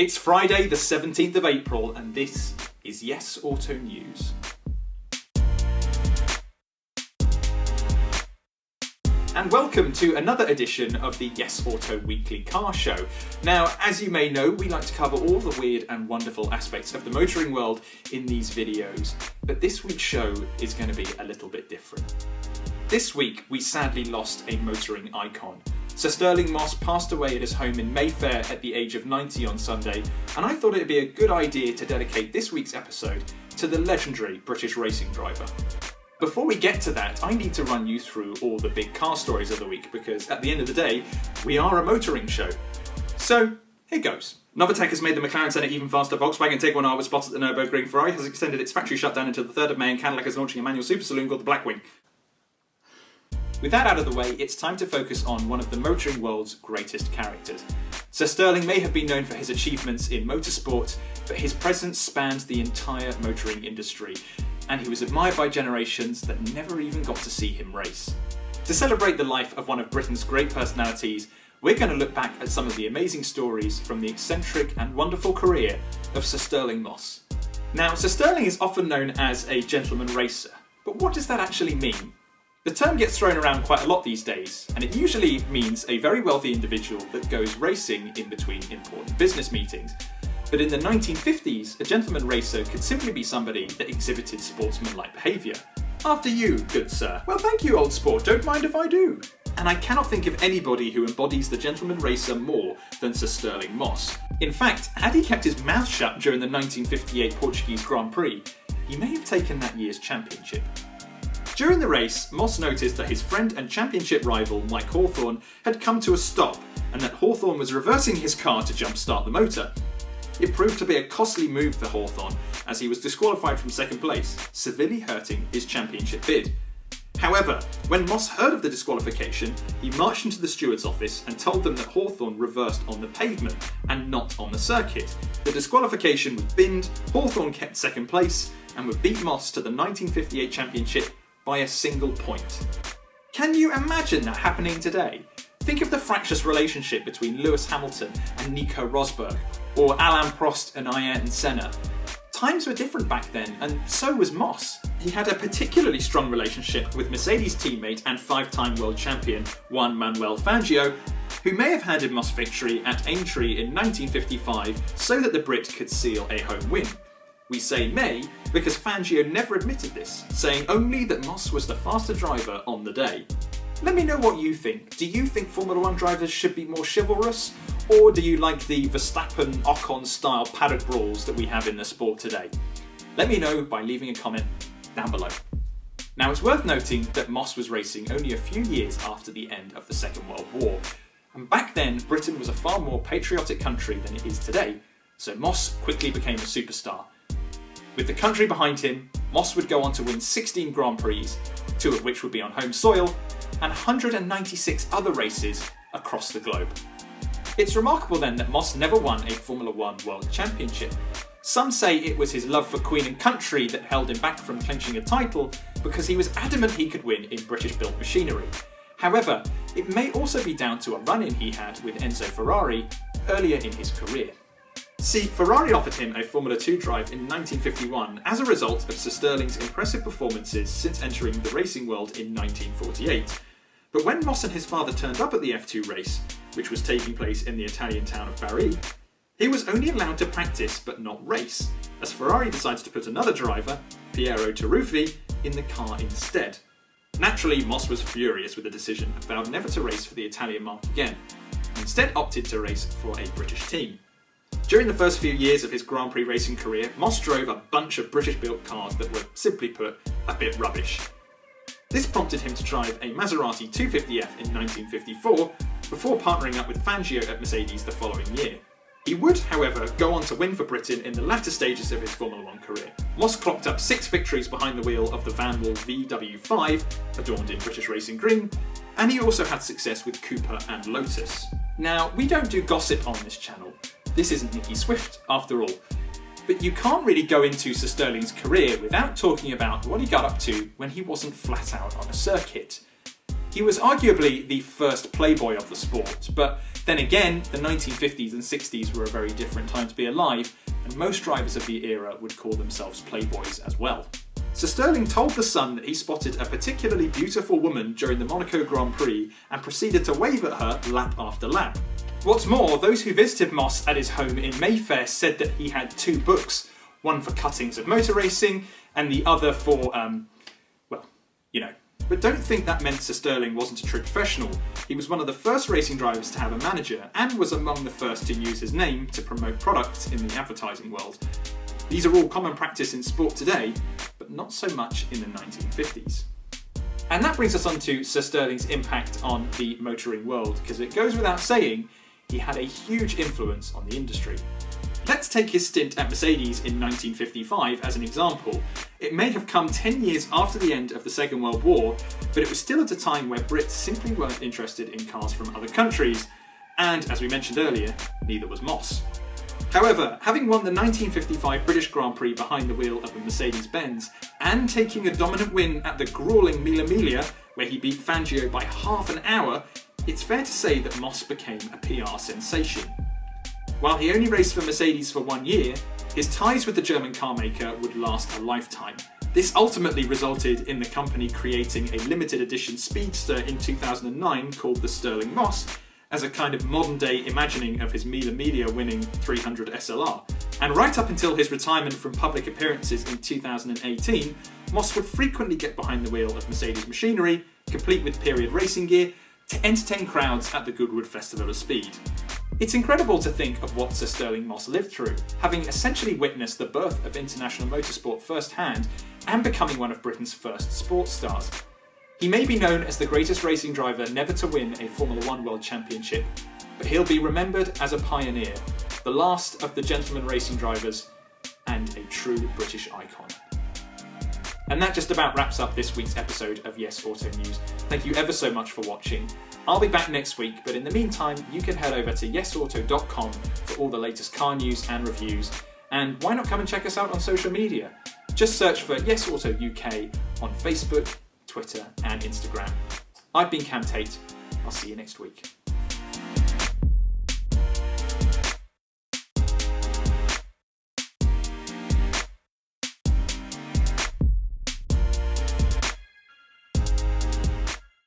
It's Friday the 17th of April and this is YesAuto News. And welcome to another edition of the YesAuto Weekly Car Show. Now, as you may know, we like to cover all the weird and wonderful aspects of the motoring world in these videos, but this week's show is going to be a little bit different. This week, we sadly lost a motoring icon. Sir Stirling Moss passed away at his home in Mayfair at the age of 90 on Sunday, and I thought it'd be a good idea to dedicate this week's episode to the legendary British racing driver. Before we get to that, I need to run you through all the big car stories of the week because at the end of the day, we are a motoring show. So, here goes. Novatec has made the McLaren Senna even faster, Volkswagen Tiguan R with spots at the Nürburgring, Ferrari has extended its factory shutdown until the 3rd of May and Cadillac is launching a manual super saloon called the Blackwing. With that out of the way, it's time to focus on one of the motoring world's greatest characters. Sir Stirling may have been known for his achievements in motorsport, but his presence spanned the entire motoring industry, and he was admired by generations that never even got to see him race. To celebrate the life of one of Britain's great personalities, we're going to look back at some of the amazing stories from the eccentric and wonderful career of Sir Stirling Moss. Now, Sir Stirling is often known as a gentleman racer, but what does that actually mean? The term gets thrown around quite a lot these days, and it usually means a very wealthy individual that goes racing in between important business meetings. But in the 1950s, a gentleman racer could simply be somebody that exhibited sportsmanlike behaviour. After you, good sir. Well, thank you, old sport, don't mind if I do. And I cannot think of anybody who embodies the gentleman racer more than Sir Stirling Moss. In fact, had he kept his mouth shut during the 1958 Portuguese Grand Prix, he may have taken that year's championship. During the race, Moss noticed that his friend and championship rival, Mike Hawthorn, had come to a stop, and that Hawthorn was reversing his car to jump-start the motor. It proved to be a costly move for Hawthorn, as he was disqualified from second place, severely hurting his championship bid. However, when Moss heard of the disqualification, he marched into the steward's office and told them that Hawthorn reversed on the pavement and not on the circuit. The disqualification was binned, Hawthorn kept second place, and would beat Moss to the 1958 championship by a single point. Can you imagine that happening today? Think of the fractious relationship between Lewis Hamilton and Nico Rosberg, or Alain Prost and Ayrton Senna. Times were different back then, and so was Moss. He had a particularly strong relationship with Mercedes teammate and 5-time world champion Juan Manuel Fangio, who may have handed Moss victory at Aintree in 1955 so that the Brit could seal a home win. We say may because Fangio never admitted this, saying only that Moss was the faster driver on the day. Let me know what you think. Do you think Formula 1 drivers should be more chivalrous? Or do you like the Verstappen-Ocon style paddock brawls that we have in the sport today? Let me know by leaving a comment down below. Now, it's worth noting that Moss was racing only a few years after the end of the Second World War. And back then, Britain was a far more patriotic country than it is today, so Moss quickly became a superstar. With the country behind him, Moss would go on to win 16 Grand Prix, 2 of which would be on home soil, and 196 other races across the globe. It's remarkable then that Moss never won a Formula 1 World Championship. Some say it was his love for Queen and country that held him back from clinching a title because he was adamant he could win in British-built machinery. However, it may also be down to a run-in he had with Enzo Ferrari earlier in his career. See, Ferrari offered him a Formula 2 drive in 1951 as a result of Sir Stirling's impressive performances since entering the racing world in 1948. But when Moss and his father turned up at the F2 race, which was taking place in the Italian town of Bari, he was only allowed to practice but not race, as Ferrari decided to put another driver, Piero Taruffi, in the car instead. Naturally, Moss was furious with the decision and vowed never to race for the Italian marque again, and instead opted to race for a British team. During the first few years of his Grand Prix racing career, Moss drove a bunch of British-built cars that were, simply put, a bit rubbish. This prompted him to drive a Maserati 250F in 1954, before partnering up with Fangio at Mercedes the following year. He would, however, go on to win for Britain in the latter stages of his Formula 1 career. Moss clocked up 6 victories behind the wheel of the Vanwall VW5, adorned in British racing green, and he also had success with Cooper and Lotus. Now, we don't do gossip on this channel. This isn't Nicky Swift, after all. But you can't really go into Sir Stirling's career without talking about what he got up to when he wasn't flat out on a circuit. He was arguably the first playboy of the sport, but Then again, the 1950s and 60s were a very different time to be alive, and most drivers of the era would call themselves playboys as well. Sir Stirling told The Sun that he spotted a particularly beautiful woman during the Monaco Grand Prix and proceeded to wave at her lap after lap. What's more, those who visited Moss at his home in Mayfair said that he had 2 books, one for cuttings of motor racing and the other for, well, you know. But don't think that meant Sir Stirling wasn't a true professional. He was one of the first racing drivers to have a manager and was among the first to use his name to promote products in the advertising world. These are all common practice in sport today, but not so much in the 1950s. And that brings us on to Sir Stirling's impact on the motoring world, because it goes without saying, he had a huge influence on the industry. Let's take his stint at Mercedes in 1955 as an example. It may have come 10 years after the end of the Second World War, but it was still at a time where Brits simply weren't interested in cars from other countries, and as we mentioned earlier, neither was Moss. However, having won the 1955 British Grand Prix behind the wheel of a Mercedes-Benz, and taking a dominant win at the gruelling Mille Miglia, where he beat Fangio by half an hour, it's fair to say that Moss became a PR sensation. While he only raced for Mercedes for 1 year, his ties with the German car maker would last a lifetime. This ultimately resulted in the company creating a limited edition speedster in 2009 called the Stirling Moss, as a kind of modern-day imagining of his Mille Miglia winning 300 SLR. And right up until his retirement from public appearances in 2018, Moss would frequently get behind the wheel of Mercedes machinery, complete with period racing gear, to entertain crowds at the Goodwood Festival of Speed. It's incredible to think of what Sir Stirling Moss lived through, having essentially witnessed the birth of international motorsport firsthand and becoming one of Britain's first sports stars. He may be known as the greatest racing driver never to win a Formula One World Championship, but he'll be remembered as a pioneer, the last of the gentleman racing drivers, and a true British icon. And that just about wraps up this week's episode of Yes Auto News. Thank you ever so much for watching. I'll be back next week, but in the meantime, you can head over to YesAuto.com for all the latest car news and reviews. And why not come and check us out on social media? Just search for YesAuto UK on Facebook, Twitter and Instagram. I've been Cam Tate. I'll see you next week.